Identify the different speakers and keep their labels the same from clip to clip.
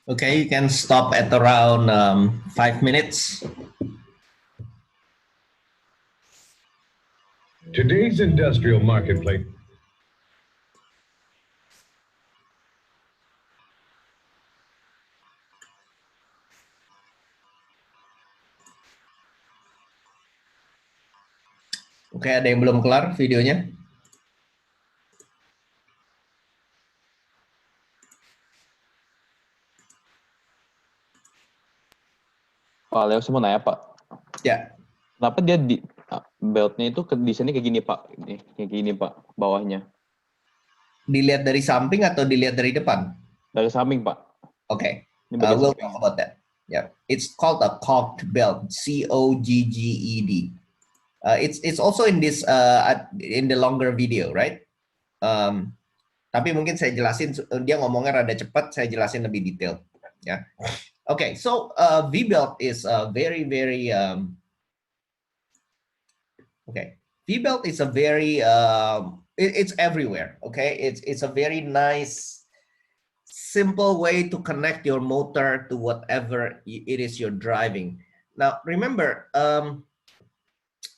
Speaker 1: Okay, you can stop at around 5 minutes.
Speaker 2: Today's industrial marketplace.
Speaker 1: Oke, ada yang belum kelar videonya?
Speaker 3: Pak Leo, saya mau nanya Pak.
Speaker 1: Ya.
Speaker 3: Kenapa dia di beltnya itu desainnya kayak gini Pak? Kayak gini Pak, bawahnya.
Speaker 1: Dilihat dari samping atau dilihat dari depan?
Speaker 3: Dari samping Pak.
Speaker 1: Okay,
Speaker 3: Ini bagian
Speaker 1: we'll
Speaker 3: samping.
Speaker 1: talk about that. Yeah, it's called a cogged belt, COGGED. It's also in this in the longer video, right? Tapi mungkin saya jelasin, dia ngomongnya rada cepat, saya jelasin lebih detail. Ya, okay. So V belt is very okay. V belt is a very it's everywhere. Okay, it's a very nice, simple way to connect your motor to whatever it is you're driving. Now, remember,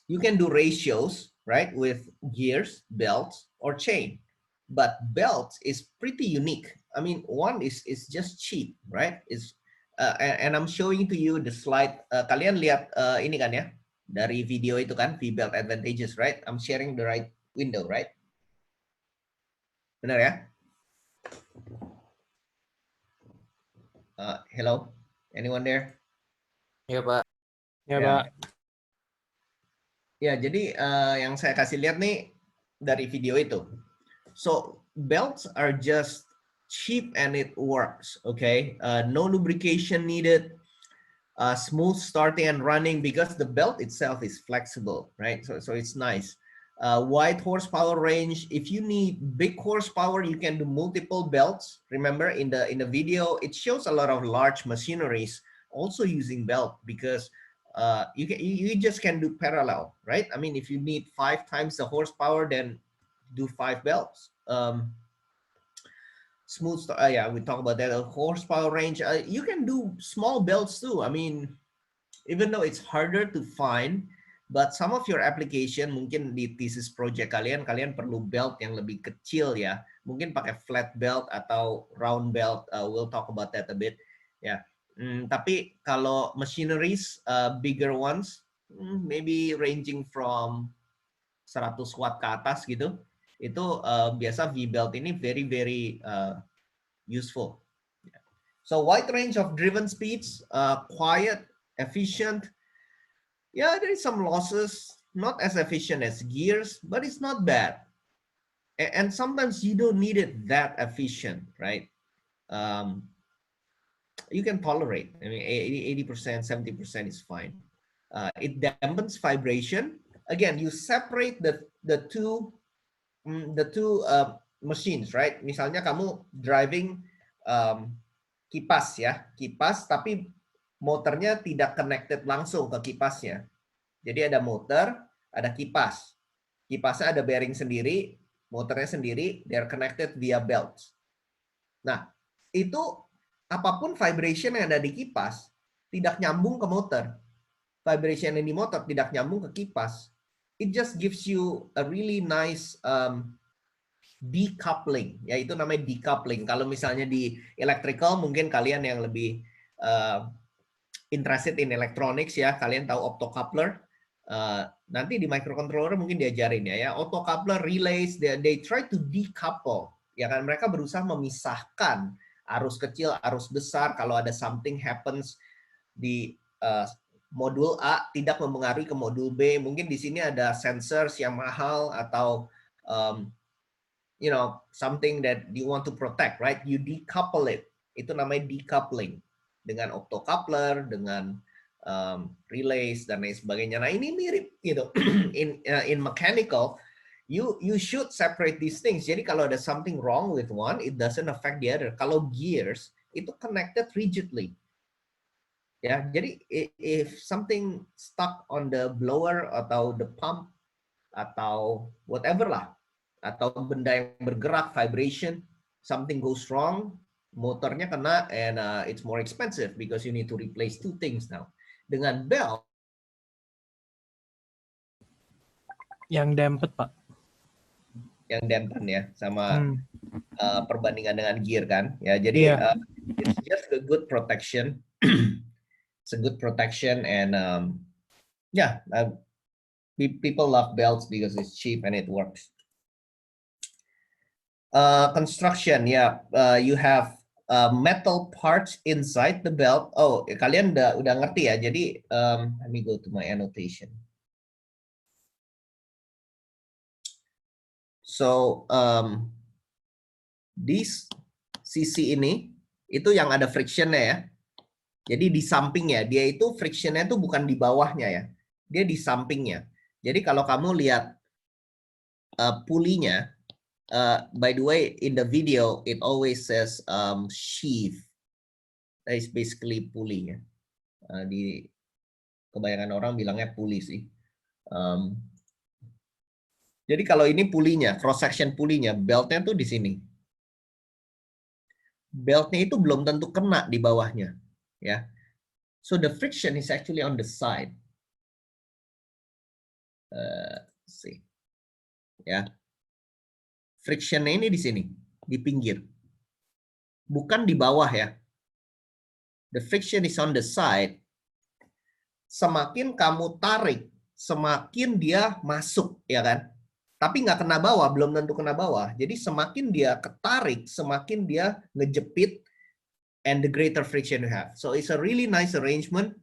Speaker 1: you can do ratios, right, with gears, belts, or chain. But belts is pretty unique. I mean, one is just cheap, right? And I'm showing to you the slide. Kalian lihat ini kan ya, dari video itu kan, V-belt advantages, right? I'm sharing the right window, right? Benar ya? Hello, anyone there?
Speaker 4: Ya Pak.
Speaker 1: Ya Pak. Ya, jadi yang saya kasih lihat nih dari video itu. So belts are just cheap and it works. Okay, no lubrication needed. Smooth starting and running because the belt itself is flexible, right? So it's nice. Wide horsepower range. If you need big horsepower, you can do multiple belts. Remember in the video, it shows a lot of large machineries also using belt because you just can do parallel, right? I mean, if you need 5 times the horsepower, then do 5 belts. Smooth start. Yeah, we talk about that. Horsepower range. You can do small belts too. I mean, even though it's harder to find, but some of your application mungkin di thesis project kalian perlu belt yang lebih kecil ya. Mungkin pakai flat belt atau round belt. We'll talk about that a bit. Ya. Tapi kalau machineries, bigger ones, maybe ranging from 100 watt ke atas gitu, itu biasa V-belt ini very useful. So wide range of driven speeds, quiet, efficient. Yeah, there is some losses, not as efficient as gears, but it's not bad. And sometimes you don't need it that efficient, right? You can tolerate. I mean, 80%, 70% is fine. It dampens vibration. Again, you separate the two machines, right? Misalnya kamu driving kipas ya, kipas tapi motornya tidak connected langsung ke kipasnya. Jadi ada motor, ada kipas. Kipasnya ada bearing sendiri, motornya sendiri, they are connected via belts. Nah, itu apapun vibration yang ada di kipas tidak nyambung ke motor. Vibration yang di motor tidak nyambung ke kipas. It just gives you a really nice decoupling, ya itu namanya decoupling. Kalau misalnya di electrical mungkin kalian yang lebih interested in electronics ya, kalian tahu optocoupler. Nanti di microcontroller mungkin diajarin ya, optocoupler, relays, they try to decouple, ya kan, mereka berusaha memisahkan arus kecil, arus besar. Kalau ada something happens di modul A tidak mempengaruhi ke modul B. Mungkin di sini ada sensors yang mahal atau you know, something that you want to protect, right? You decouple it. Itu namanya decoupling. Dengan optocoupler, dengan relays dan lain sebagainya. Nah, ini mirip gitu. In mechanical, you should separate these things. Jadi kalau ada something wrong with one, it doesn't affect the other. Kalau gears itu connected rigidly. Ya, jadi if something stuck on the blower atau the pump atau whatever lah, atau benda yang bergerak, vibration, something goes wrong, motornya kena, and it's more expensive because you need to replace 2 things now. Dengan belt
Speaker 4: Yang dempet, Pak.
Speaker 1: yang dampen ya, sama perbandingan dengan gear kan, ya. Jadi
Speaker 4: Iya.
Speaker 1: it's just a good protection. It's a good protection, and yeah, people love belts because it's cheap and it works. Construction, yeah, you have metal parts inside the belt. Oh, kalian udah ngerti ya. Jadi let me go to my annotation. So di sisi ini itu yang ada frictionnya ya. Jadi di sampingnya, dia itu frictionnya itu bukan di bawahnya ya, dia di sampingnya. Jadi kalau kamu lihat pulinya, by the way, in the video it always says sheath. That is basically pulley ya. Di kebanyakan orang bilangnya pulley sih. Jadi kalau ini pulinya, cross section pulinya, beltnya tuh di sini. Beltnya itu belum tentu kena di bawahnya, ya. So the friction is actually on the side. See, ya. Frictionnya ini di sini, di pinggir, bukan di bawah ya. The friction is on the side. Semakin kamu tarik, semakin dia masuk, ya kan? Tapi nggak kena bawah, belum tentu kena bawah. Jadi semakin dia ketarik, semakin dia ngejepit, and the greater friction you have. So it's a really nice arrangement.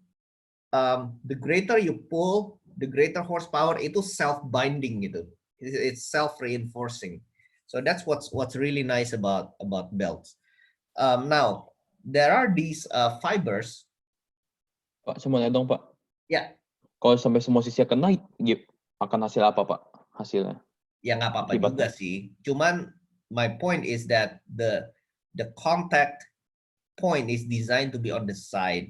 Speaker 1: The greater you pull, the greater horsepower, itu self-binding gitu. It's self-reinforcing. So that's what's really nice about belts. Now there are these fibers.
Speaker 3: Pak, saya mau nanya dong, Pak.
Speaker 1: Ya.
Speaker 3: Kalau sampai semua sisi kena, akan hasil apa, Pak? Hasilnya?
Speaker 1: Ya nggak apa-apa juga sih. Cuman my point is that the contact point is designed to be on the side.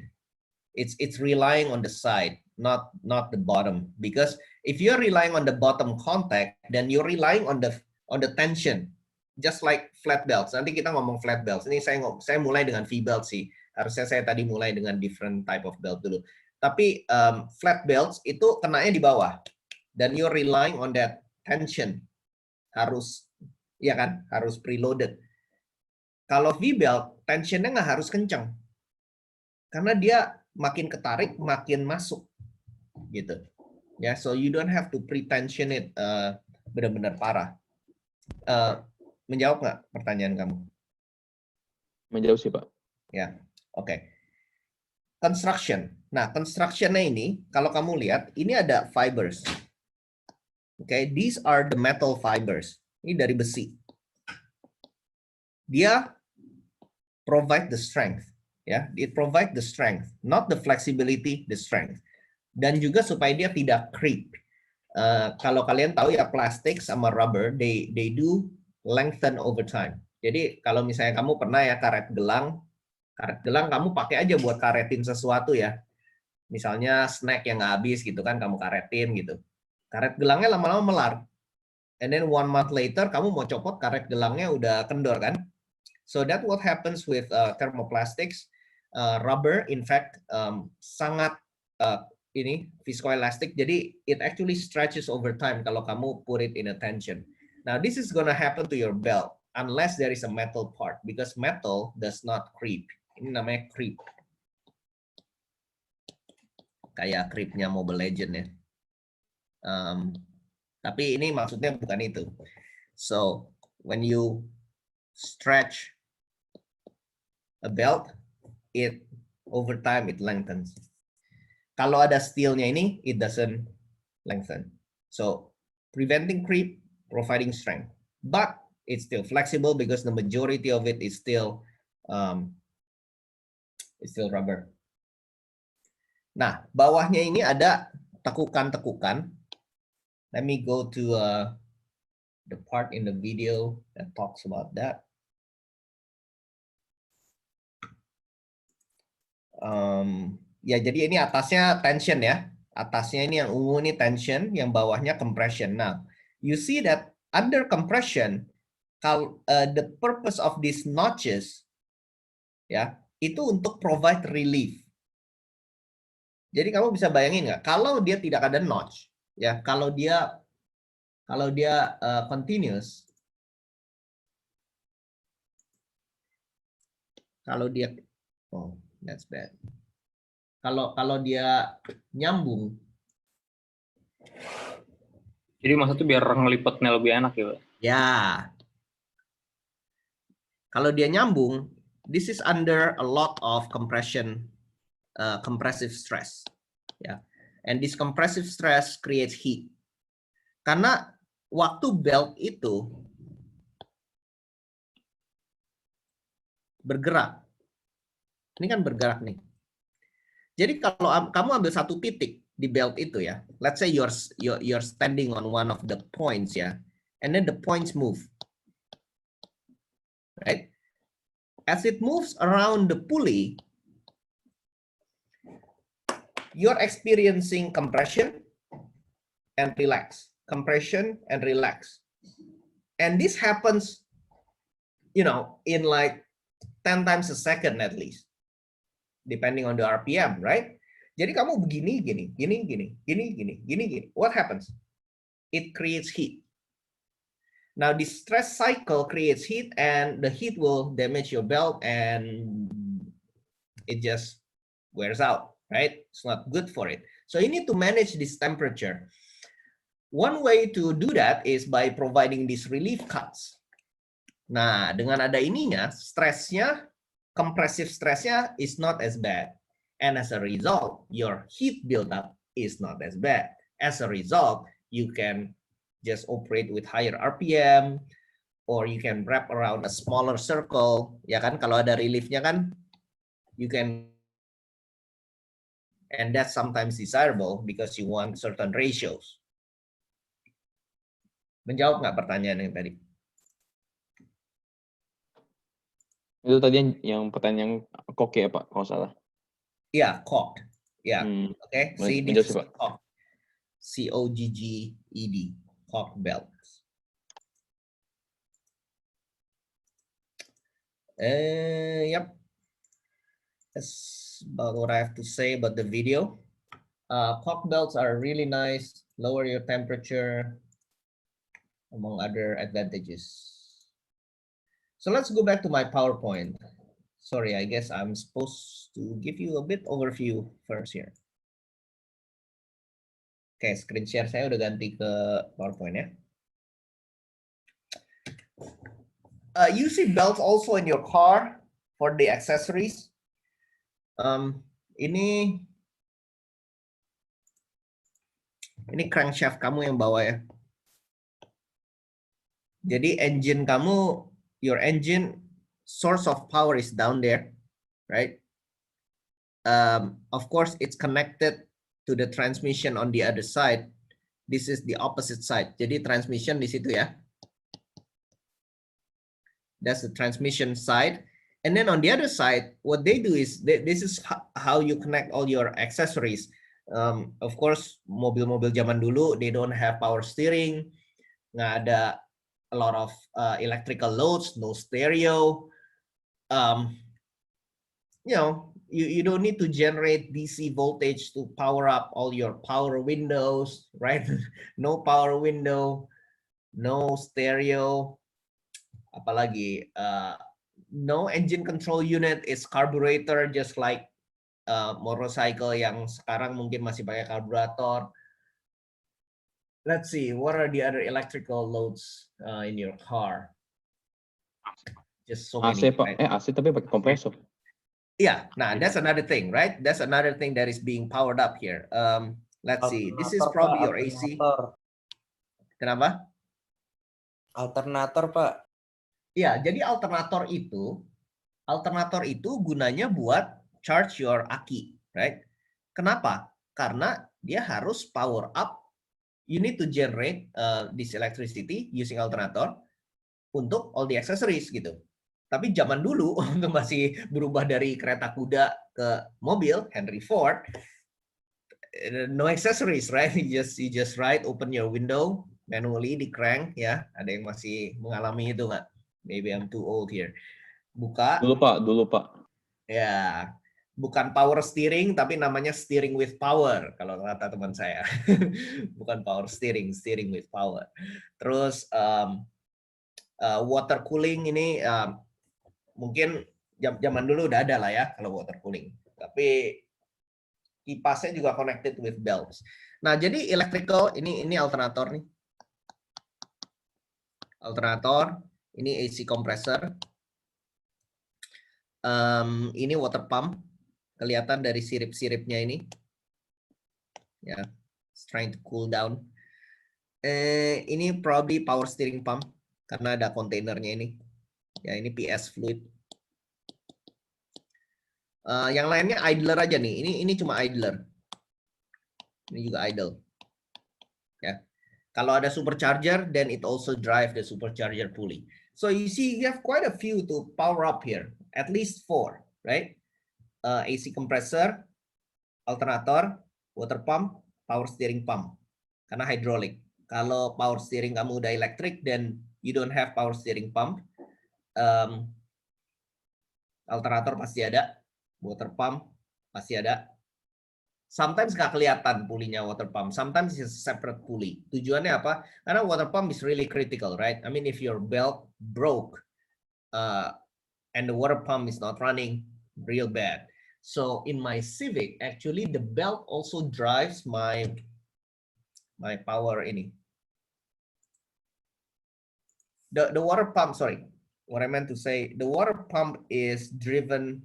Speaker 1: It's relying on the side, not the bottom. Because if you're relying on the bottom contact, then you're relying on the tension. Just like flat belts. Nanti kita ngomong flat belts. Ini saya mulai dengan V-belt sih. Harusnya saya tadi mulai dengan different type of belt dulu. Tapi flat belts itu kenanya di bawah. Dan you're relying on that tension. Harus, ya kan? Harus preloaded. Kalau V-belt, tensionnya nggak harus kencang. Karena dia makin ketarik, makin masuk. Gitu. Ya, so you don't have to pre-tension it benar-benar parah. Menjawab nggak pertanyaan kamu?
Speaker 3: Menjawab sih, Pak.
Speaker 1: Ya, oke. Construction. Nah, construction-nya ini, kalau kamu lihat, ini ada fibers. Oke, these are the metal fibers. Ini dari besi. Dia provide the strength, ya. It provide the strength, not the flexibility, the strength. Dan juga supaya dia tidak creep. Kalau kalian tahu ya, plastik sama rubber, they do lengthen over time. Jadi kalau misalnya kamu pernah ya karet gelang kamu pakai aja buat karetin sesuatu ya. Misalnya snack yang nggak habis gitu kan, kamu karetin gitu. Karet gelangnya lama-lama melar. And then 1 month later, kamu mau copot, karet gelangnya udah kendor kan. So that what happens with thermoplastics. Rubber, in fact, sangat viscoelastic. Jadi it actually stretches over time kalau kamu put it in a tension. Now this is gonna happen to your belt unless there is a metal part, because metal does not creep. Ini namanya creep. Kayak creepnya Mobile Legend ya. Tapi ini maksudnya bukan itu. So when you stretch a belt, it over time it lengthens. Kalau ada steelnya ini, it doesn't lengthen. So preventing creep, providing strength, but it's still flexible because the majority of it is still rubber. Nah, bawahnya ini ada tekukan-tekukan. Let me go to the part in the video that talks about that. Ya, jadi ini atasnya tension ya. Atasnya ini yang ungu ini tension, yang bawahnya compression. Nah, you see that under compression, the purpose of these notches ya, itu untuk provide relief. Jadi kamu bisa bayangin nggak, kalau dia tidak ada notch, ya, kalau dia continuous, kalau dia, oh that's bad. Kalau dia nyambung,
Speaker 5: Jadi maksudnya biar ngelipetnya lebih enak gitu.
Speaker 1: ya, kalau dia nyambung, this is under a lot of compressive stress, ya, and this compressive stress creates heat. Karena waktu belt itu bergerak, ini kan bergerak nih. Jadi kalau kamu ambil satu titik di belt itu ya, let's say you're standing on one of the points ya, and then the points move, right? As it moves around the pulley, you're experiencing compression and relax, compression and relax, and this happens, in like 10 times a second at least, depending on the RPM, right? Jadi kamu begini, gini. What happens? It creates heat. Now, this stress cycle creates heat, and the heat will damage your belt, and it just wears out, right? It's not good for it. So you need to manage this temperature. One way to do that is by providing these relief cuts. Nah, dengan ada ininya, stresnya, compressive stressnya is not as bad. And as a result, your heat buildup is not as bad. As a result, you can just operate with higher RPM, or you can wrap around a smaller circle. Ya kan, kalau ada reliefnya kan, you can, and that's sometimes desirable because you want certain ratios. Menjawab nggak pertanyaan yang tadi?
Speaker 3: Itu tadi yang pertanyaan koke ya Pak, kalau salah.
Speaker 1: Iya, cogged. Ya, oke. See, this is cogged. C-O-G-G-E-D, cogged belts. Yep. That's about what I have to say about the video. Cogged belts are really nice, lower your temperature, among other advantages. So let's go back to my PowerPoint. Sorry, I guess I'm supposed to give you a bit overview first here. Oke, screen share saya udah ganti ke PowerPoint ya. You see belts also in your car for the accessories. Ini crankshaft kamu yang bawa ya. Jadi engine kamu, your engine source of power is down there, right? Of course, it's connected to the transmission on the other side. This is the opposite side. Jadi transmission di situ ya. That's the transmission side. And then on the other side, what they do is, this is how you connect all your accessories. Of course, mobil-mobil zaman dulu, they don't have power steering. Nggak ada a lot of electrical loads, no stereo. You don't need to generate DC voltage to power up all your power windows, right? No power window, no stereo, apalagi no engine control unit, is carburetor, just like motorcycle yang sekarang mungkin masih pakai karburator. Let's see, what are the other electrical loads in your car? Just so
Speaker 3: AC
Speaker 1: many,
Speaker 3: Pak,
Speaker 1: right?
Speaker 3: AC tapi pakai kompresor.
Speaker 1: Yeah, nah, that's another thing, right? That's another thing that is being powered up here. Let's see, this is probably your AC. Kenapa?
Speaker 6: Alternator, Pak.
Speaker 1: Ya, jadi alternator itu gunanya buat charge your aki, right? Kenapa? Karena dia harus power up. You need to generate this electricity using alternator untuk all the accessories gitu. Tapi zaman dulu, untuk masih berubah dari kereta kuda ke mobil, Henry Ford, no accessories, right? You just ride, open your window, manually di crank, ya. Ada yang masih mengalami itu nggak? Maybe I'm too old here. Buka.
Speaker 3: Dulu Pak.
Speaker 1: Ya, bukan power steering tapi namanya steering with power kalau kata teman saya. Bukan power steering, steering with power. Terus water cooling ini mungkin zaman dulu udah ada lah ya kalau water cooling. Tapi kipasnya juga connected with belts. Nah, jadi electrical ini alternator nih. Alternator, ini AC compressor. Ini water pump, kelihatan dari sirip-siripnya ini. Ya, it's trying to cool down. Ini probably power steering pump karena ada kontainernya ini. Ya, ini PS fluid. Yang lainnya idler aja nih. Ini cuma idler. Ini juga idle. Ya. Kalau ada supercharger, then it also drive the supercharger pulley. So you see, you have quite a few to power up here. At least 4, right? AC compressor, alternator, water pump, power steering pump. Karena hydraulic. Kalau power steering kamu udah electric, then you don't have power steering pump. Alternator pasti ada, water pump pasti ada. Sometimes nggak kelihatan pulley-nya water pump. Sometimes it's a separate pulley. Tujuannya apa? Karena water pump is really critical, right? I mean, if your belt broke and the water pump is not running, real bad. So in my Civic, actually the belt also drives my power ini. The water pump, sorry, what I meant to say, the water pump is driven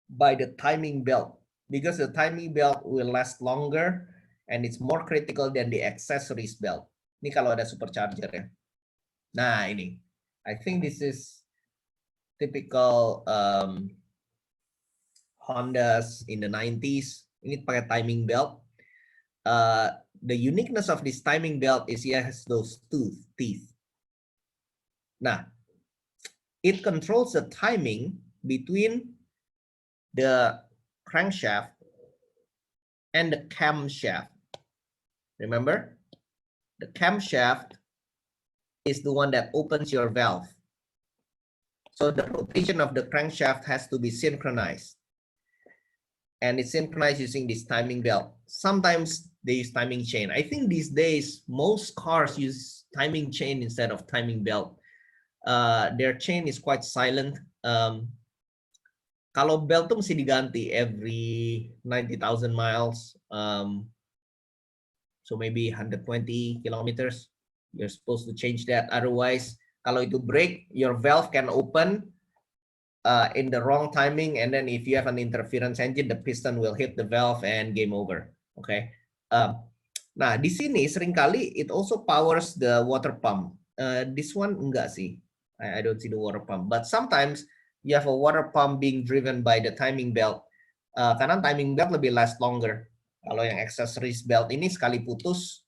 Speaker 1: by the timing belt. Because the timing belt will last longer and it's more critical than the accessories belt. Ini kalau ada supercharger ya. Nah ini, I think this is typical Hondas in the 90s. Ini pakai timing belt. The uniqueness of this timing belt is it has those teeth. Nah, it controls the timing between the crankshaft and the camshaft. Remember, the camshaft is the one that opens your valve. So the rotation of the crankshaft has to be synchronized. And it's synchronized using this timing belt. Sometimes they use timing chain. I think these days, most cars use timing chain instead of timing belt. Their chain is quite silent. Kalau belt tuh mesti diganti every 90,000 miles. So maybe 120 kilometers. You're supposed to change that. Otherwise, kalau itu break, your valve can open in the wrong timing. And then if you have an interference engine, the piston will hit the valve and game over. Okay. Nah, di sini seringkali it also powers the water pump. This one enggak sih. I don't see the water pump. But sometimes you have a water pump being driven by the timing belt. Karena timing belt lebih last longer. Kalau yang accessories belt ini sekali putus,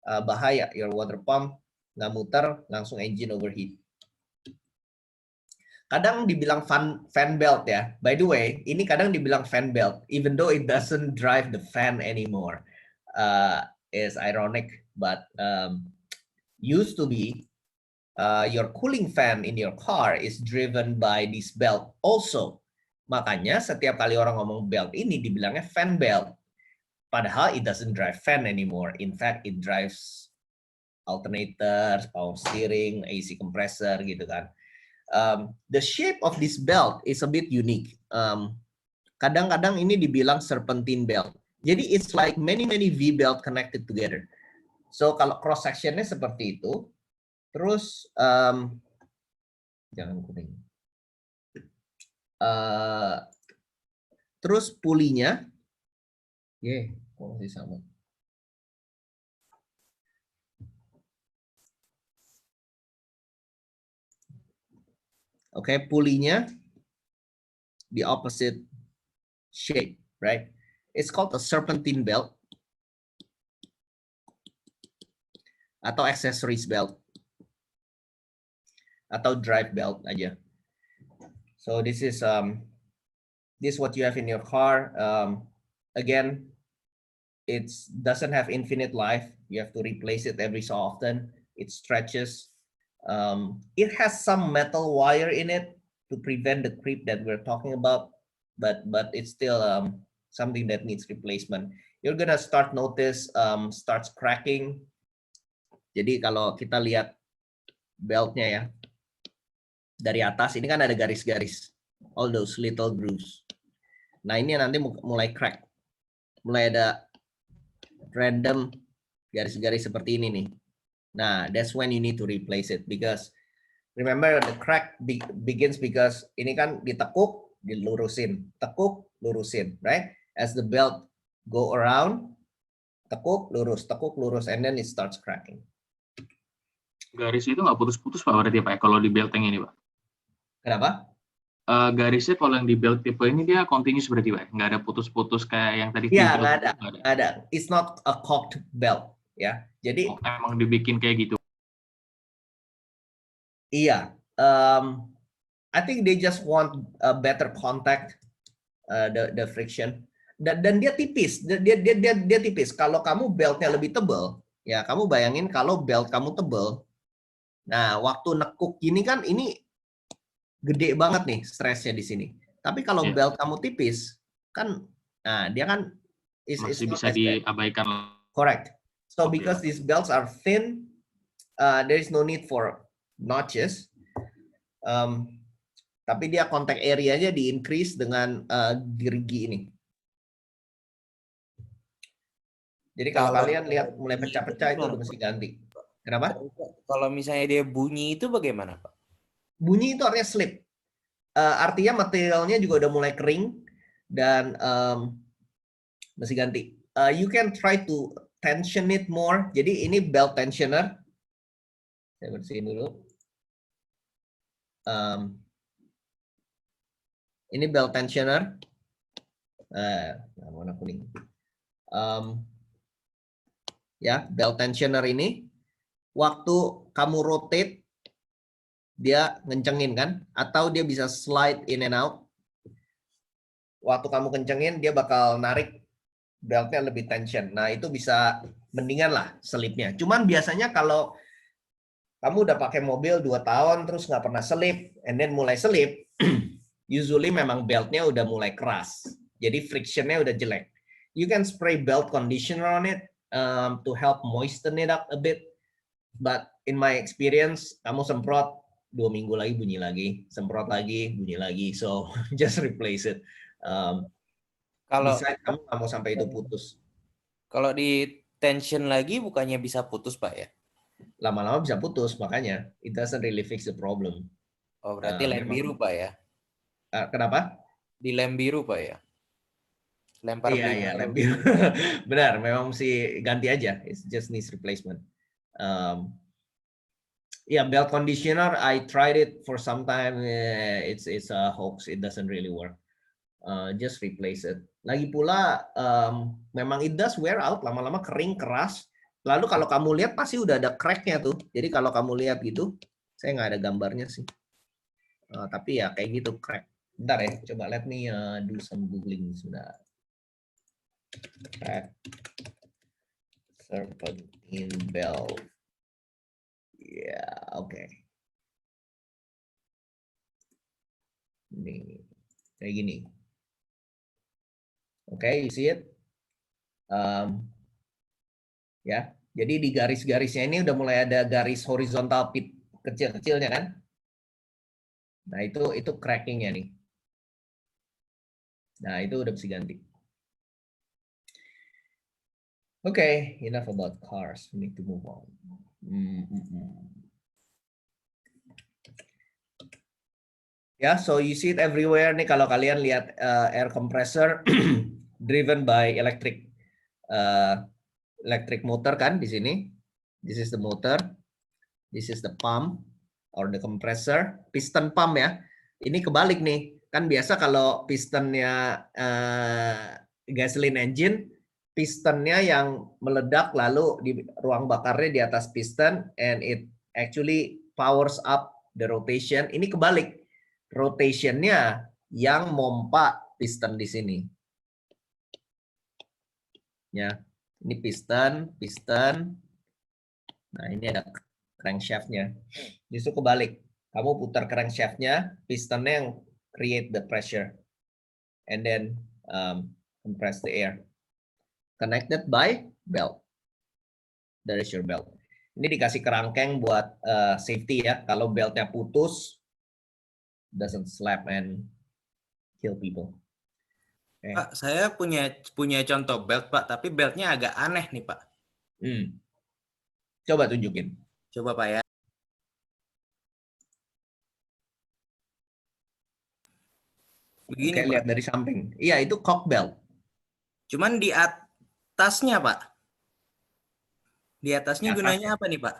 Speaker 1: bahaya. Your water pump nggak muter, langsung engine overheat. Kadang dibilang fan belt ya. By the way, ini kadang dibilang fan belt, even though it doesn't drive the fan anymore. It's ironic, but used to be. Your cooling fan in your car is driven by this belt also. Makanya setiap kali orang ngomong belt ini dibilangnya fan belt. Padahal it doesn't drive fan anymore. In fact, it drives alternators, power steering, AC compressor gitu kan. The shape of this belt is a bit unique. Kadang-kadang ini dibilang serpentine belt. Jadi it's like many V-belt connected together. So kalau cross sectionnya seperti itu. Terus jangan kuning. Terus pulinya, masih sama. Oke, pulinya the opposite shape, right? It's called a serpentine belt atau accessories belt. Atau drive belt aja. So this is what you have in your car. Again, it doesn't have infinite life. You have to replace it every so often. It stretches. It has some metal wire in it to prevent the creep that we're talking about. but it's still something that needs replacement. You're gonna start notice starts cracking. Jadi kalau kita lihat beltnya ya, dari atas ini kan ada garis-garis, all those little grooves. Nah ini nanti mulai crack, mulai ada random garis-garis seperti ini nih. Nah, that's when you need to replace it, because remember the crack begins because ini kan ditekuk, dilurusin, tekuk, lurusin, right? As the belt go around, tekuk, lurus, and then it starts cracking.
Speaker 7: Garis itu nggak putus-putus Pak berarti Pak, kalau di belt yang ini Pak?
Speaker 1: Kenapa?
Speaker 7: Garisnya kalau yang di belt tipe ini dia continuous berarti Pak? Nggak ada putus-putus kayak yang tadi?
Speaker 1: Iya, nggak ada. It's not a cocked belt, ya. Jadi
Speaker 7: emang dibikin kayak gitu?
Speaker 1: Iya, I think they just want a better contact, the friction. Dan dia tipis, dia tipis. Kalau kamu beltnya lebih tebal, ya kamu bayangin kalau belt kamu tebal, nah waktu nekuk gini kan ini gede banget nih stresnya di sini. Tapi kalau belt kamu tipis, kan, nah dia kan
Speaker 7: masih bisa diabaikan.
Speaker 1: Correct. So because these belts are thin, there is no need for notches. Tapi dia contact area-nya di increase dengan gerigi ini. Jadi kalau kalian lihat mulai pecah-pecah itu udah mesti ganti. Kenapa?
Speaker 6: Kalau misalnya dia bunyi itu bagaimana, Pak?
Speaker 1: Bunyi itu artinya slip. Artinya materialnya juga udah mulai kering dan mesti ganti. You can try to tension it more. Jadi ini belt tensioner. Saya bersihin dulu. Ini belt tensioner. Warna kuning. Ya, belt tensioner ini waktu kamu rotate dia ngencengin kan, atau dia bisa slide in and out. Waktu kamu kencengin dia bakal narik beltnya lebih tension. Nah itu bisa mendingan lah selipnya. Cuman biasanya kalau kamu udah pakai mobil 2 tahun terus nggak pernah selip, and then mulai selip, usually memang beltnya udah mulai keras. Jadi frictionnya udah jelek. You can spray belt conditioner on it to help moisten it up a bit. But in my experience, kamu semprot 2 minggu lagi bunyi lagi, semprot lagi bunyi lagi. So just replace it.
Speaker 6: Kalau
Speaker 1: kamu nggak mau sampai itu putus.
Speaker 6: Kalau di tension lagi bukannya bisa putus, Pak ya?
Speaker 1: Lama-lama bisa putus, makanya it doesn't really fix the problem.
Speaker 6: Oh, berarti lem biru, Pak ya?
Speaker 1: Kenapa?
Speaker 6: Di lem biru, Pak ya? Lempar
Speaker 1: iya, lem biru. Benar, memang mesti ganti aja. It just needs replacement. Belt conditioner, I tried it for some time. It's a hoax. It doesn't really work. Just replace it. Lagi pula, memang it does wear out. Lama-lama kering, keras. Lalu kalau kamu lihat pasti udah ada cracknya tuh. Jadi kalau kamu lihat gitu, saya nggak ada gambarnya sih. Tapi ya kayak gitu crack. Bentar ya, coba let me do some googling sebentar. Crack serpentine belt. Oke. Nih, kayak gini. Oke, you see it? Ya, jadi di garis-garisnya ini udah mulai ada garis horizontal pit kecil-kecilnya kan? Nah, itu crackingnya nih. Nah, itu udah mesti ganti. Okay, enough about cars. We need to move on. Ya, so you see it everywhere nih kalau kalian lihat air compressor driven by electric motor kan di sini. This is the motor. This is the pump or the compressor. Piston pump ya. Ini kebalik nih. Kan biasa kalau pistonnya gasoline engine, pistonnya yang meledak lalu di ruang bakarnya di atas piston and it actually powers up the rotation. Ini kebalik. Rotationnya yang mompa piston di sini. Ya, ini piston. Nah, ini ada crankshaftnya. Justru kebalik. Kamu putar crankshaftnya, pistonnya yang create the pressure. and then compress the air. Connected by belt. There is your belt. Ini dikasih kerangkeng buat safety ya. Kalau beltnya putus, doesn't slap and kill people. Okay.
Speaker 6: Pak, saya punya contoh belt, Pak, tapi beltnya agak aneh nih, Pak.
Speaker 1: Coba tunjukin.
Speaker 6: Coba, Pak ya. Begini,
Speaker 1: Oke,
Speaker 6: Pak.
Speaker 1: lihat dari samping. Iya, itu cock belt.
Speaker 6: Cuman di atasnya, Pak. Di atasnya
Speaker 1: Di atas.
Speaker 6: gunanya apa nih, Pak?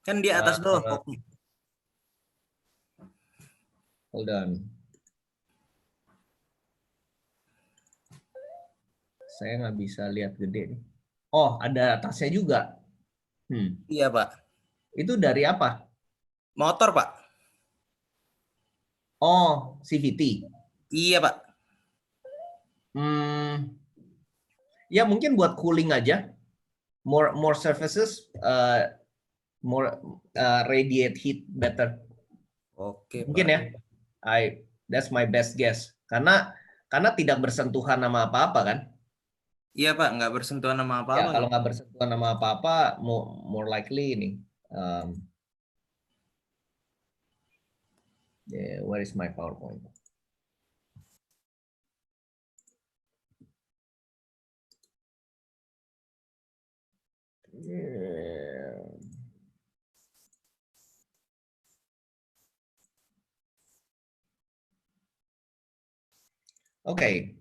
Speaker 6: Kan di atas doang cocknya.
Speaker 1: Hold on. Saya nggak bisa lihat gede nih. Oh, ada atasnya juga.
Speaker 6: Iya, Pak.
Speaker 1: Itu dari apa?
Speaker 6: Motor, Pak.
Speaker 1: Oh, CVT.
Speaker 6: Iya, Pak.
Speaker 1: Ya mungkin buat cooling aja. More surfaces, more radiate heat better.
Speaker 6: Oke,
Speaker 1: Mungkin
Speaker 6: Pak.
Speaker 1: ya. That's my best guess. Karena tidak bersentuhan sama apa-apa kan?
Speaker 6: Iya, Pak, nggak bersentuhan sama
Speaker 1: Ya,
Speaker 6: apa-apa.
Speaker 1: kalau nggak bersentuhan sama apa-apa, more likely ini. Where is my PowerPoint? Oke.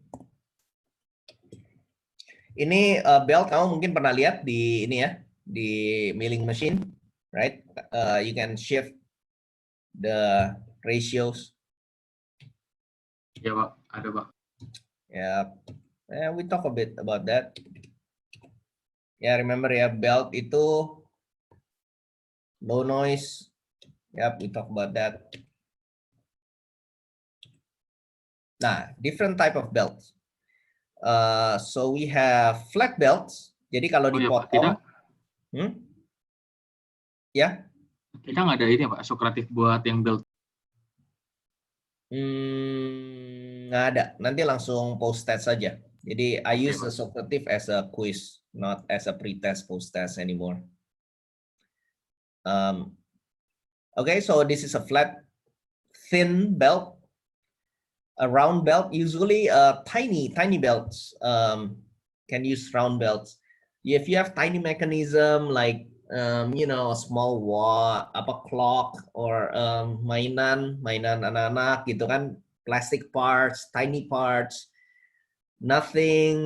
Speaker 1: Ini belt kamu mungkin pernah lihat di ini ya, di milling machine, right? You can shift the ratios.
Speaker 7: Ya Pak, ada Pak.
Speaker 1: Yeah, we talk a bit about that. Ya, remember ya, belt itu low noise. Yep, we talk about that. Nah, different type of belts. So we have flat belts. Jadi kalau
Speaker 7: Oh, ya, Pak.
Speaker 1: dipotong, ya?
Speaker 7: Kita nggak ada ini Pak, Sokratif buat yang belt.
Speaker 1: Nggak ada. Nanti langsung post test saja. Jadi I use the Socrative as a quiz, not as a pre-test, post-test anymore. Okay, so this is a flat, thin belt. A round belt, usually tiny belts can use round belts. If you have tiny mechanism like you know, a small watch, clock, or mainan anak-anak gitu kan, plastic parts, tiny parts, nothing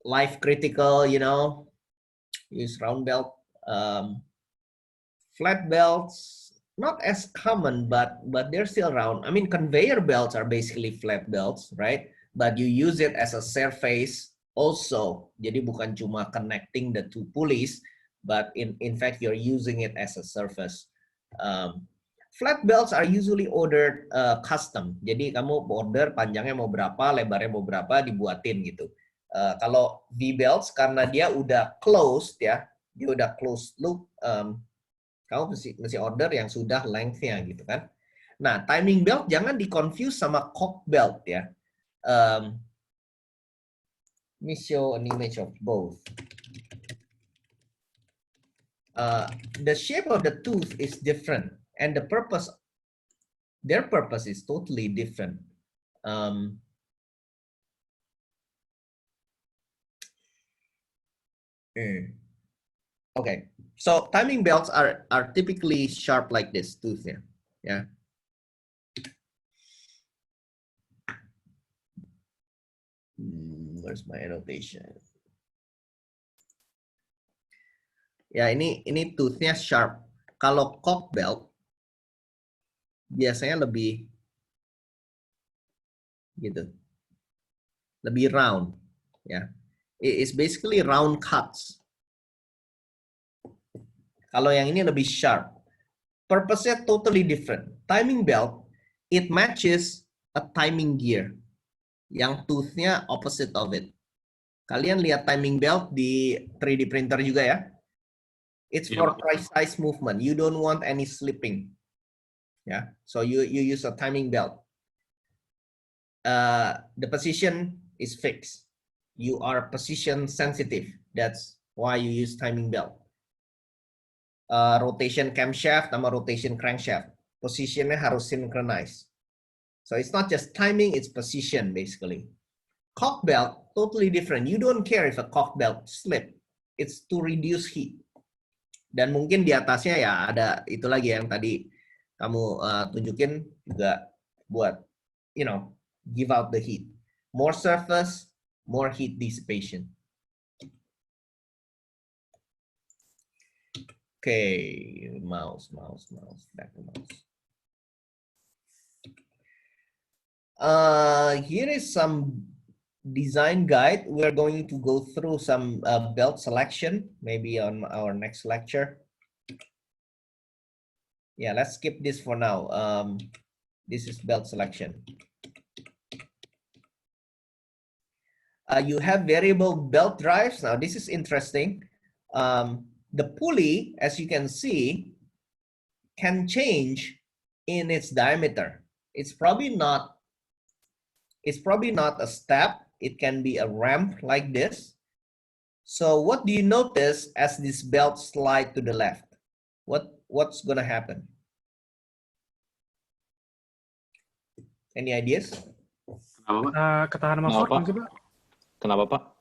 Speaker 1: life critical, you know, use round belt. Flat belts, not as common, but they're still around. I mean, conveyor belts are basically flat belts, right? But you use it as a surface also. Jadi bukan cuma connecting the two pulleys, but in fact you're using it as a surface. Flat belts are usually ordered custom. Jadi kamu order panjangnya mau berapa, lebarnya mau berapa, dibuatin gitu. Kalau V belts karena dia udah closed ya, dia udah closed loop. Kamu mesti order yang sudah length-nya gitu kan. Nah, timing belt jangan di-confuse sama cock belt ya. Let me show an image of both. The shape of the tooth is different and their purpose is totally different. Okay, so timing belts are typically sharp like this tooth here. Yeah. Where's my annotation? Ya, ini toothnya sharp. Kalau cock belt biasanya lebih gitu, lebih round. Ya, it's basically round cuts. Kalau yang ini lebih sharp. Purpose-nya totally different. Timing belt, it matches a timing gear. Yang tooth-nya opposite of it. Kalian lihat timing belt di 3D printer juga ya? It's for precise movement. You don't want any slipping. Yeah. So you use a timing belt. the position is fixed. You are position sensitive. That's why you use timing belt. Rotation camshaft sama rotation crankshaft. Positionnya harus synchronize. So it's not just timing, it's position basically. Cock belt, totally different. You don't care if a cock belt slip. It's to reduce heat. Dan mungkin di atasnya ya ada itu lagi yang tadi kamu tunjukin juga buat, you know, give out the heat. More surface, more heat dissipation. Okay, mouse, back to mouse. Here is some design guide. We're going to go through some belt selection, maybe on our next lecture. Yeah, let's skip this for now. This is belt selection. You have variable belt drives. Now, this is interesting. The pulley, as you can see, can change in its diameter. It's probably not a step. It can be a ramp like this. So what do you notice as this belt slide to the left? What's gonna happen? Any ideas?
Speaker 7: Kenapa, Pak?
Speaker 4: Ketahanan sama
Speaker 3: Kenapa,
Speaker 4: fork
Speaker 3: Pak?
Speaker 4: mungkin, Pak?
Speaker 3: Kenapa, Pak?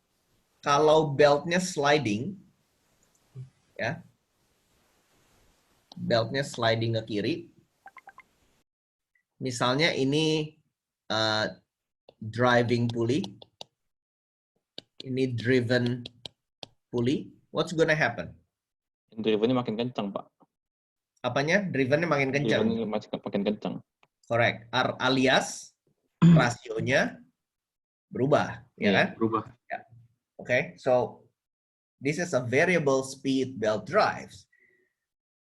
Speaker 1: Kalau beltnya sliding, ya, beltnya sliding ke kiri. Misalnya ini driving pulley, ini driven pulley. What's gonna happen?
Speaker 3: Drivennya makin kencang, Pak.
Speaker 1: Apanya? Drivennya makin kencang.
Speaker 3: Drivennya makin kencang.
Speaker 1: Correct. Alias rasionya berubah, ya kan?
Speaker 7: Berubah.
Speaker 1: Okay, so this is a variable speed belt drives.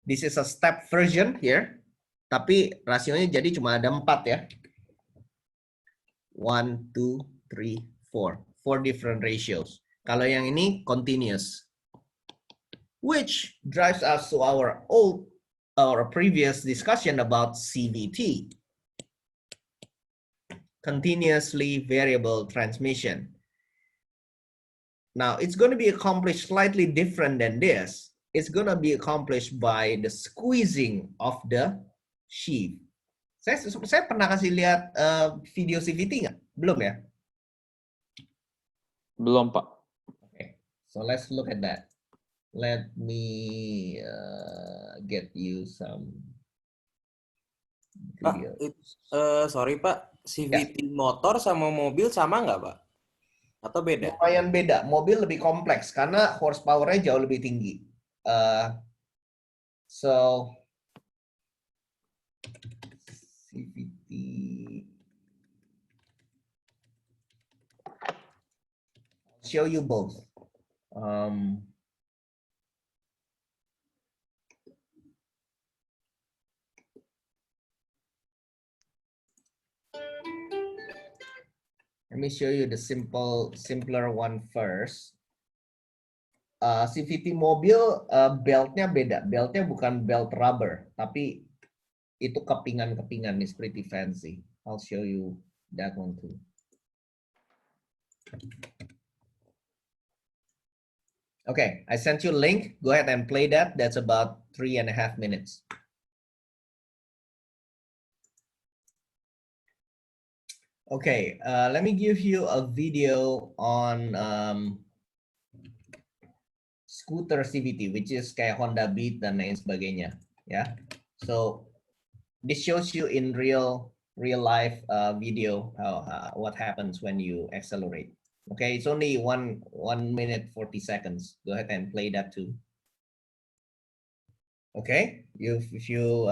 Speaker 1: This is a step version here, tapi rasionya jadi cuma ada 4 ya. 1, 2, 3, 4. 4 different ratios. Kalau yang ini continuous, which drives us to our previous discussion about CVT, continuously variable transmission. Now, it's going to be accomplished slightly different than this. It's going to be accomplished by the squeezing of the sheath. Saya pernah kasih lihat video CVT nggak? Belum ya?
Speaker 3: Belum, Pak.
Speaker 1: Okay, so let's look at that. Let me get you some
Speaker 6: Pak,
Speaker 1: video.
Speaker 6: sorry Pak, CVT motor sama mobil sama nggak Pak? Atau beda?
Speaker 1: Lumayan beda. Mobil lebih kompleks karena horsepower-nya jauh lebih tinggi. So CVT show you both. Let me show you the simpler one first. CVT mobil beltnya beda. Beltnya bukan belt rubber, tapi itu kepingan-kepingan. Is pretty fancy. I'll show you that one too. Okay, I sent you a link. Go ahead and play that. That's about 3.5 minutes. Okay, let me give you a video on scooter CVT, which is kayak Honda Beat dan lain sebagainya. Yeah, so this shows you in real life video what happens when you accelerate. Okay, it's only 1 minute 40 seconds. Go ahead and play that too. Okay, if you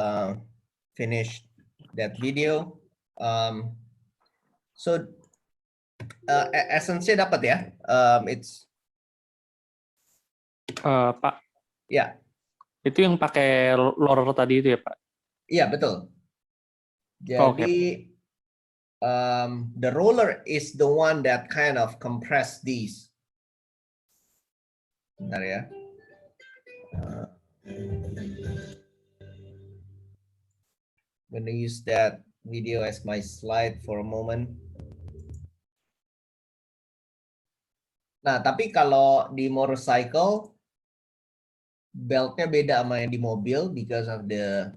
Speaker 1: finished that video, so essence-nya dapat ya. It's
Speaker 4: Pak,
Speaker 1: ya.
Speaker 4: itu yang pakai lorer tadi itu ya Pak?
Speaker 1: Iya, betul. Jadi the roller is the one that kind of compress these. Bentar ya. I'm gonna use that video as my slide for a moment. Nah, tapi kalau di motorcycle beltnya beda sama yang di mobil because of the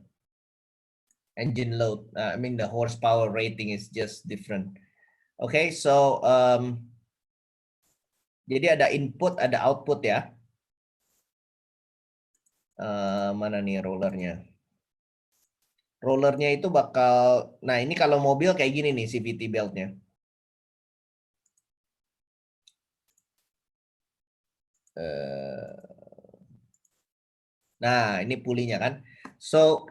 Speaker 1: engine load. I mean the horsepower rating is just different. Okay, so jadi ada input, ada output ya. Mana nih rollernya? Rollernya itu bakal, nah ini kalau mobil kayak gini nih CVT beltnya. Nah, ini pulley-nya kan. So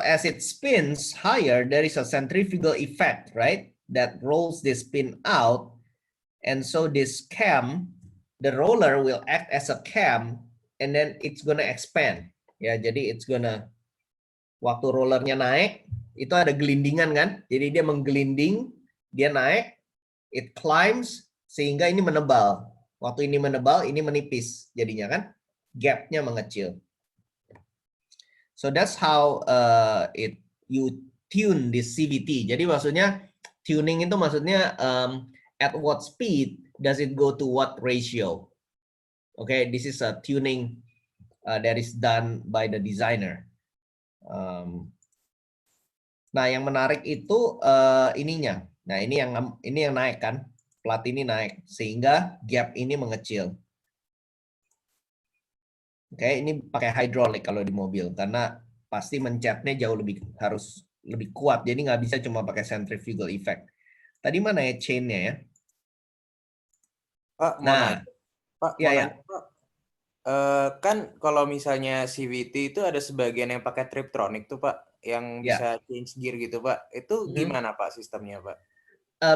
Speaker 1: as it spins higher, there is a centrifugal effect, right? That rolls this pin out. And so this cam, the roller will act as a cam, and then it's gonna expand. Ya, jadi it's gonna, waktu rollernya naik, itu ada gelindingan kan? Jadi dia menggelinding, dia naik, it climbs, sehingga ini menebal. Waktu ini menebal, ini menipis jadinya kan? Gapnya mengecil. So that's how you tune this CVT. Jadi maksudnya tuning itu maksudnya at what speed does it go to what ratio? Okay, this is a tuning that is done by the designer. Nah, yang menarik itu ininya. Nah, ini yang naik kan, plat ini naik sehingga gap ini mengecil. Oke, ini pakai hydraulic kalau di mobil karena pasti mencetnya jauh harus lebih kuat. Jadi nggak bisa cuma pakai centrifugal effect. Tadi mana ya chain-nya ya?
Speaker 6: Pak, mau nanya. Pak, mau nanya, Pak. Kan kalau misalnya CVT itu ada sebagian yang pakai Triptronic tuh Pak, yang bisa change gear gitu Pak. Itu gimana Pak sistemnya Pak?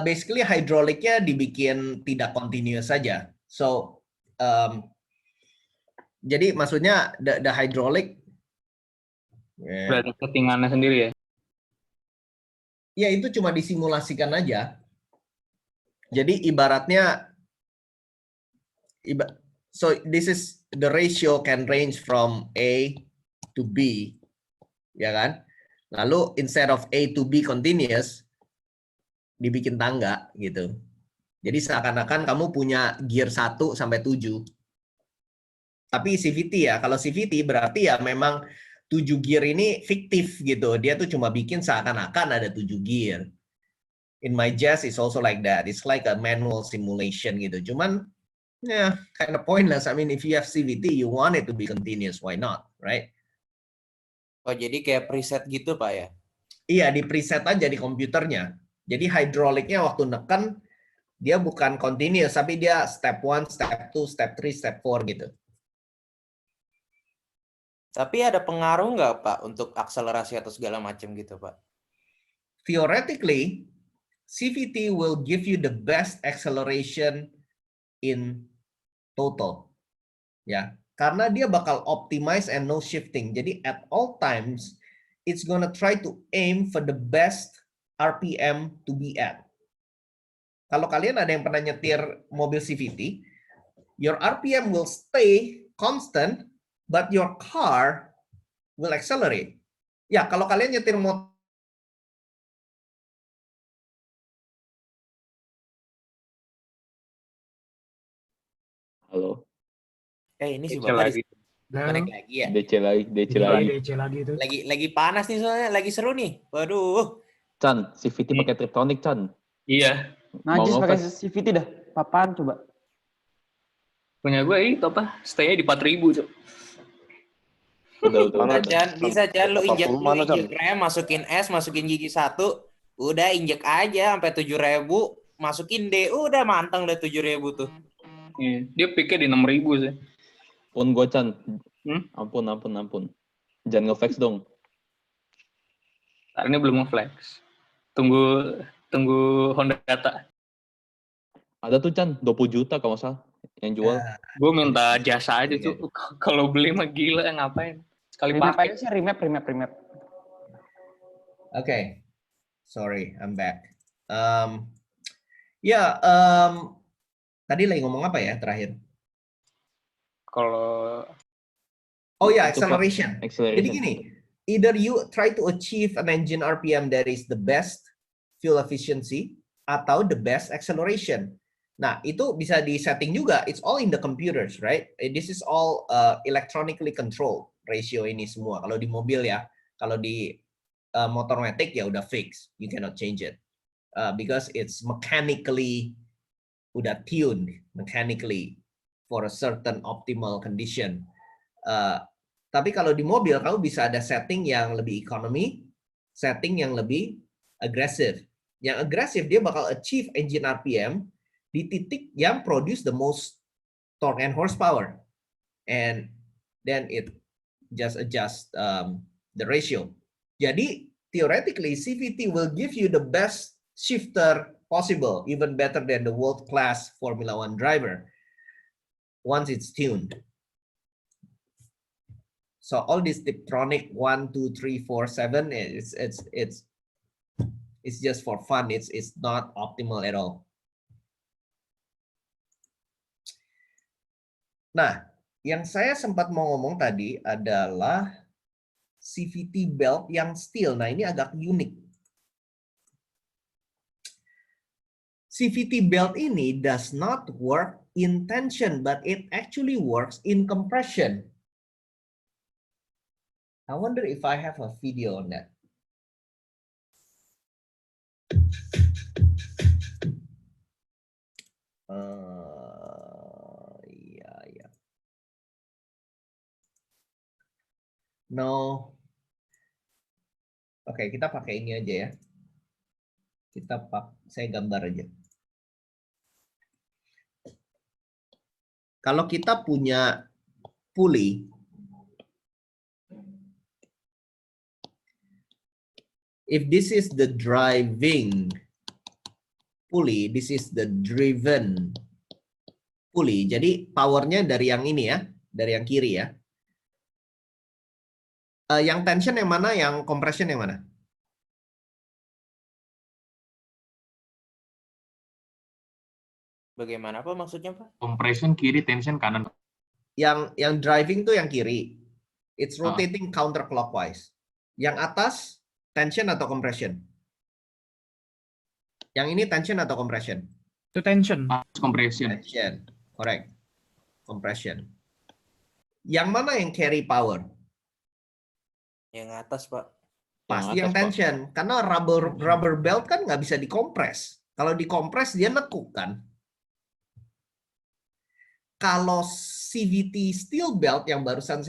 Speaker 1: Basically hydraulicnya dibikin tidak continuous saja. So jadi maksudnya the hydraulic
Speaker 5: Berarti settingannya sendiri ya?
Speaker 1: Ya itu cuma disimulasikan aja. Jadi ibaratnya so this is the ratio can range from A to B, ya kan? Lalu instead of A to B continuous dibikin tangga gitu. Jadi seakan-akan kamu punya gear 1 sampai 7. Tapi CVT ya, kalau CVT berarti ya memang 7 gear ini fiktif gitu. Dia tuh cuma bikin seakan-akan ada 7 gear. In my jazz it's also like that. It's like a manual simulation gitu. Cuman ya kind of pointless. I mean if you have CVT you want it to be continuous, why not, right?
Speaker 6: Oh, jadi kayak preset gitu Pak ya?
Speaker 1: Iya, di preset aja di komputernya. Jadi hydraulicnya waktu neken dia bukan continuous tapi dia step 1, step 2, step 3, step 4 gitu.
Speaker 6: Tapi ada pengaruh nggak Pak untuk akselerasi atau segala macam gitu Pak?
Speaker 1: Theoretically, CVT will give you the best acceleration in total. Ya, karena dia bakal optimize and no shifting. Jadi at all times, it's gonna try to aim for the best RPM to be at. Kalau kalian ada yang pernah nyetir mobil CVT, your RPM will stay constant, but your car will accelerate. Ya, kalau kalian nyetir motor
Speaker 3: Halo.
Speaker 6: Ini si
Speaker 5: DC
Speaker 6: Bapak
Speaker 5: lagi.
Speaker 6: disconnect lagi ya?
Speaker 3: DC lagi.
Speaker 8: DC lagi tuh.
Speaker 6: Lagi panas nih soalnya, lagi seru nih. Waduh.
Speaker 3: Chan, CVT pakai Triptronic, Chan.
Speaker 5: Iya.
Speaker 8: Najis
Speaker 3: Mau
Speaker 8: pakai
Speaker 3: ngefes.
Speaker 8: CVT dah. Papaan coba?
Speaker 5: Punya gue itu apa? Stay-nya di 4.000, Cok.
Speaker 3: Udah.
Speaker 6: Bisa Chan, lu injek rem, masukin S, masukin gigi 1, udah injek aja sampai 7.000, masukin D, udah manteng udah 7.000 tuh.
Speaker 5: Iya. Dia pick-nya di 6.000 sih.
Speaker 3: Pun gue, Chan.
Speaker 5: Hmm?
Speaker 3: Ampun. Jangan nge-flex dong.
Speaker 5: Ini belum nge-flex. Tunggu Honda data.
Speaker 3: Ada tuh, Chan, 20 juta kalau nggak salah yang jual.
Speaker 5: Gue minta jasa aja, Cok. Kalau beli mah gila, ngapain? Sekali
Speaker 8: Remap
Speaker 5: pakai.
Speaker 8: aja sih, remap.
Speaker 1: Okay, sorry, I'm back. Tadi lagi ngomong apa ya terakhir?
Speaker 5: Kalau
Speaker 1: Oh ya,
Speaker 3: Itu, Pak.
Speaker 1: acceleration. Jadi gini, either you try to achieve an engine RPM that is the best fuel efficiency atau the best acceleration. Nah, itu bisa di setting juga. It's all in the computers, right? This is all electronically controlled ratio ini semua. Kalau di mobil ya, kalau di motor matic ya udah fix. You cannot change it because it's mechanically udah tuned mechanically for a certain optimal condition. Tapi kalau di mobil kamu bisa ada setting yang lebih economy, setting yang lebih aggressive. Yang aggressive dia bakal achieve engine RPM di titik yang produce the most torque and horsepower, and then it just adjust the ratio. Jadi theoretically CVT will give you the best shifter possible, even better than the world-class Formula One driver once it's tuned. So all this Tiptronic 1, 2, 3, 4, 7, it's just for fun. It's not optimal at all. Nah, yang saya sempat mau ngomong tadi adalah CVT belt yang steel. Nah, ini agak unik. CVT belt ini does not work in tension, but it actually works in compression. I wonder if I have a video on that. Yeah. No. Oke, kita pakai ini aja ya. Saya gambar aja. Kalau kita punya pulley, if this is the driving pulley, this is the driven pulley. Jadi powernya dari yang ini ya, dari yang kiri ya. Yang tension yang mana, yang compression yang mana?
Speaker 6: Bagaimana Pak maksudnya Pak?
Speaker 7: Compression kiri, tension kanan.
Speaker 1: Yang driving tuh yang kiri. It's rotating counterclockwise. Yang atas tension atau compression? Yang ini tension atau compression?
Speaker 8: Itu tension.
Speaker 7: Compression.
Speaker 1: Tension, correct. Compression. Yang mana yang carry power?
Speaker 6: Yang atas Pak.
Speaker 1: Pasti yang tension. Karena rubber belt kan nggak bisa dikompres. Kalau dikompres dia nekuk kan. Kalau CVT steel belt yang barusan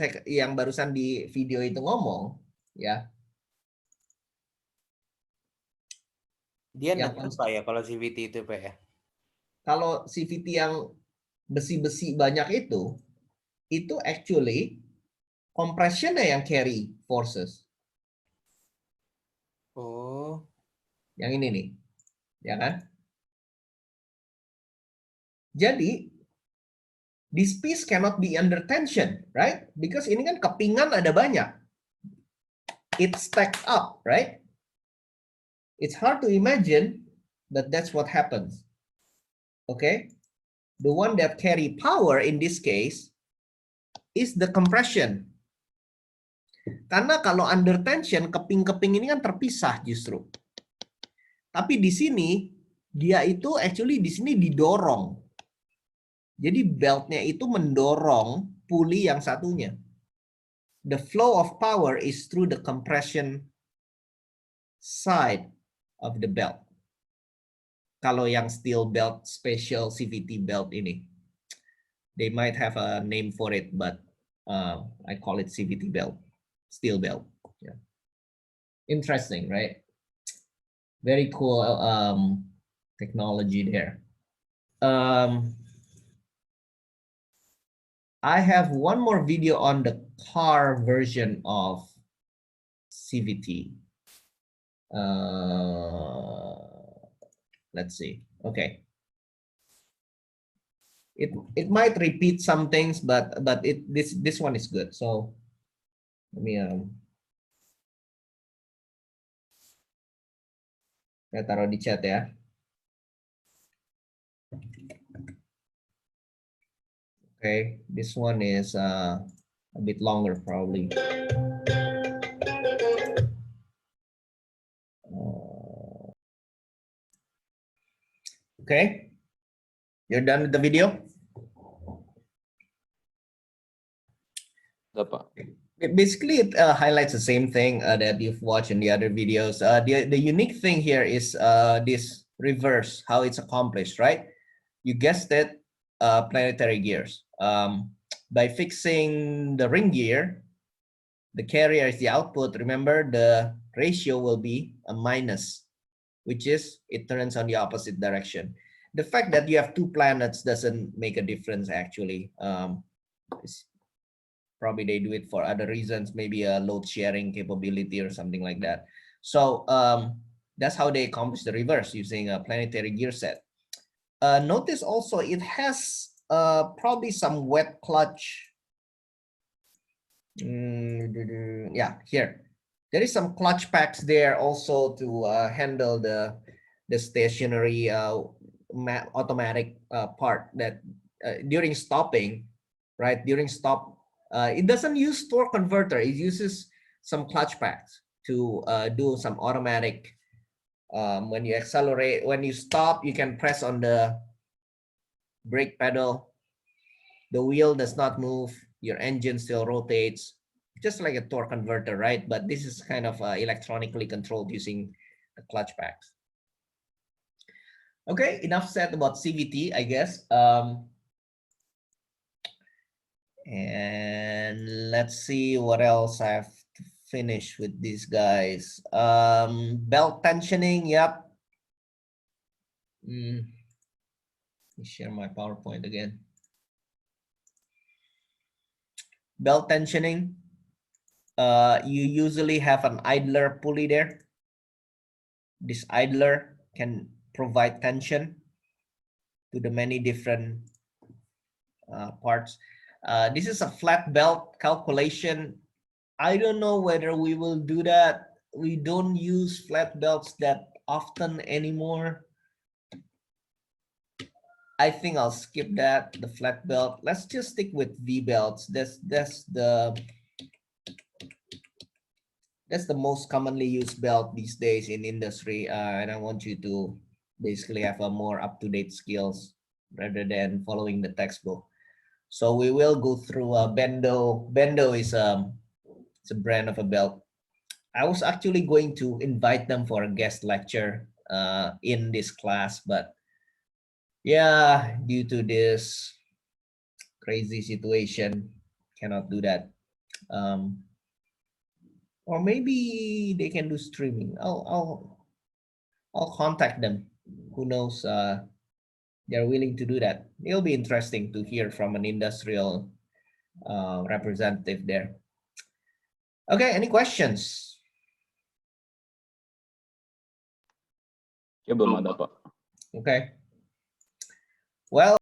Speaker 1: di video itu ngomong, ya.
Speaker 6: Dia nekuk Pak ya kalau CVT itu Pak ya.
Speaker 1: Kalau CVT yang besi-besi banyak itu actually compressionnya yang carry forces.
Speaker 6: Oh.
Speaker 1: Yang ini nih, ya kan? Jadi this piece cannot be under tension, right? Because ini kan kepingan ada banyak. It stacked up, right? It's hard to imagine, but that's what happens. Okay? The one that carry power in this case is the compression. Karena kalau under tension, keping-keping ini kan terpisah justru. Tapi di sini, dia itu actually di sini didorong. Jadi beltnya itu mendorong pulley yang satunya. The flow of power is through the compression side of the belt. Kalau yang steel belt, special CVT belt ini. They might have a name for it, but I call it CVT belt, steel belt. Yeah. Interesting, right? Very cool technology there. I have one more video on the car version of CVT. Let's see. Okay. It might repeat some things, but this one is good. So let me saya taruh di chat ya. Okay, this one is a bit longer probably. Okay. You're done with the video?
Speaker 3: Udah, Pak.
Speaker 1: Basically, it highlights the same thing that you've watched in the other videos. The unique thing here is this reverse, how it's accomplished, right? You guessed it, planetary gears. By fixing the ring gear, the carrier is the output. Remember, the ratio will be a minus, which is it turns on the opposite direction. The fact that you have two planets doesn't make a difference, actually. Probably they do it for other reasons, maybe a load sharing capability or something like that. So that's how they accomplish the reverse using a planetary gear set. Notice also it has probably some wet clutch. Yeah, here. There is some clutch packs there also to handle the stationary automatic part that during stopping, right? During stop, it doesn't use torque converter. It uses some clutch packs to do some automatic. When you accelerate, when you stop, you can press on the brake pedal. The wheel does not move. Your engine still rotates, just like a torque converter, right? But this is kind of electronically controlled using the clutch packs. Okay, enough said about CVT, I guess. And let's see what else I have to finish with these guys. Belt tensioning, yep. Let me share my PowerPoint again. Belt tensioning, you usually have an idler pulley there. This idler can provide tension to the many different parts. This is a flat belt calculation. I don't know whether we will do that. We don't use flat belts that often anymore. I think I'll skip that, the flat belt. Let's just stick with V belts. That's the most commonly used belt these days in industry. And I want you to basically have a more up-to-date skills rather than following the textbook. So we will go through Bendo. Bendo is it's a brand of a belt. I was actually going to invite them for a guest lecture in this class, but yeah, due to this crazy situation, cannot do that. Or maybe they can do streaming. I'll contact them. Who knows? They're willing to do that. It'll be interesting to hear from an industrial representative there. Okay, any questions?
Speaker 3: Ya belum ada, Pak.
Speaker 1: Okay. Well,